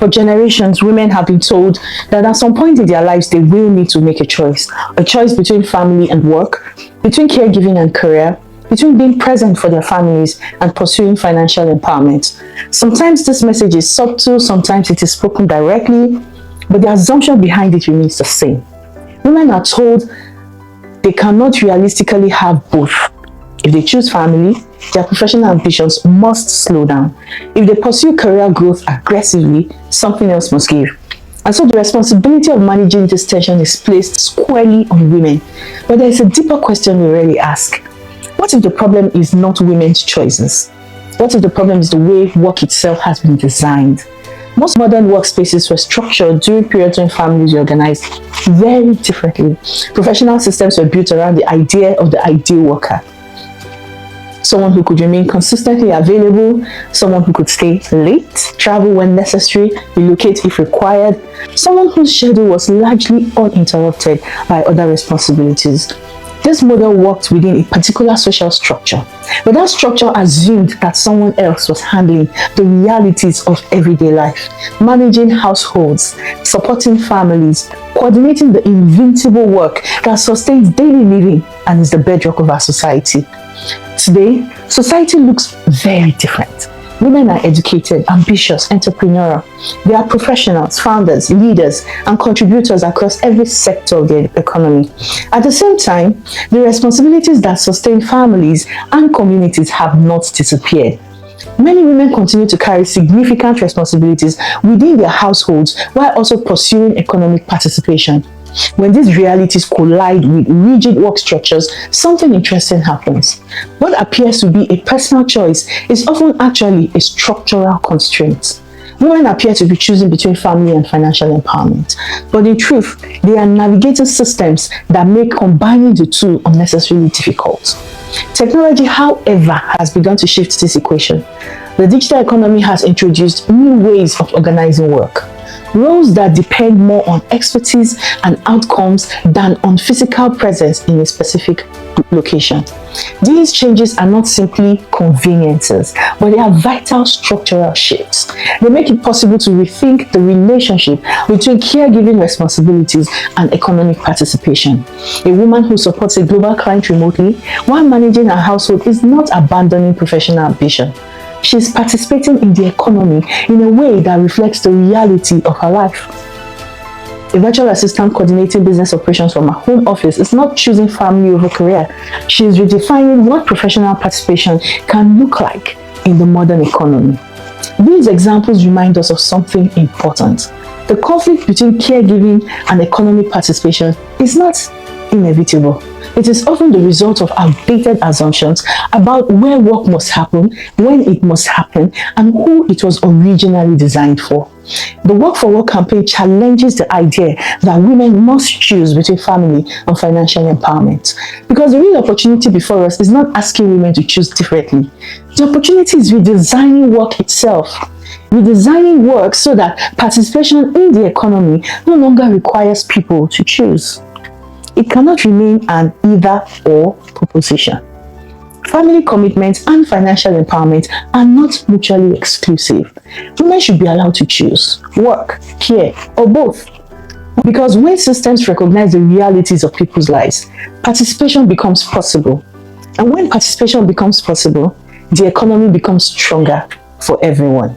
For generations, women have been told that at some point in their lives, they will need to make a choice between family and work, between caregiving and career, between being present for their families and pursuing financial empowerment. Sometimes this message is subtle, sometimes it is spoken directly, but the assumption behind it remains the same. Women are told they cannot realistically have both. If they choose family, their professional ambitions must slow down. If they pursue career growth aggressively, something else must give. And so the responsibility of managing this tension is placed squarely on women. But there is a deeper question we rarely ask. What if the problem is not women's choices? What if the problem is the way work itself has been designed? Most modern workspaces were structured during periods when families were organized very differently. Professional systems were built around the idea of the ideal worker. Someone who could remain consistently available, someone who could stay late, travel when necessary, relocate if required, someone whose schedule was largely uninterrupted by other responsibilities. This model worked within a particular social structure, but that structure assumed that someone else was handling the realities of everyday life, managing households, supporting families, coordinating the invincible work that sustains daily living and is the bedrock of our society. Today, society looks very different. Women are educated, ambitious, entrepreneurial. They are professionals, founders, leaders, and contributors across every sector of the economy. At the same time, the responsibilities that sustain families and communities have not disappeared. Many women continue to carry significant responsibilities within their households while also pursuing economic participation. When these realities collide with rigid work structures, something interesting happens. What appears to be a personal choice is often actually a structural constraint. Women appear to be choosing between family and financial empowerment, but in truth, they are navigating systems that make combining the two unnecessarily difficult. Technology, however, has begun to shift this equation. The digital economy has introduced new ways of organizing work. Roles that depend more on expertise and outcomes than on physical presence in a specific location. These changes are not simply conveniences, but they are vital structural shifts. They make it possible to rethink the relationship between caregiving responsibilities and economic participation. A woman who supports a global client remotely while managing her household is not abandoning professional ambition. She is participating in the economy in a way that reflects the reality of her life. A virtual assistant coordinating business operations from her home office is not choosing family over career. She is redefining what professional participation can look like in the modern economy. These examples remind us of something important. The conflict between caregiving and economic participation is not inevitable. It is often the result of outdated assumptions about where work must happen, when it must happen, and who it was originally designed for. The Work for Work campaign challenges the idea that women must choose between family and financial empowerment. Because the real opportunity before us is not asking women to choose differently. The opportunity is redesigning work itself. Redesigning work so that participation in the economy no longer requires people to choose. It cannot remain an either-or proposition. Family commitment and financial empowerment are not mutually exclusive. Women should be allowed to choose work, care, or both. Because when systems recognize the realities of people's lives, participation becomes possible. And when participation becomes possible, the economy becomes stronger for everyone.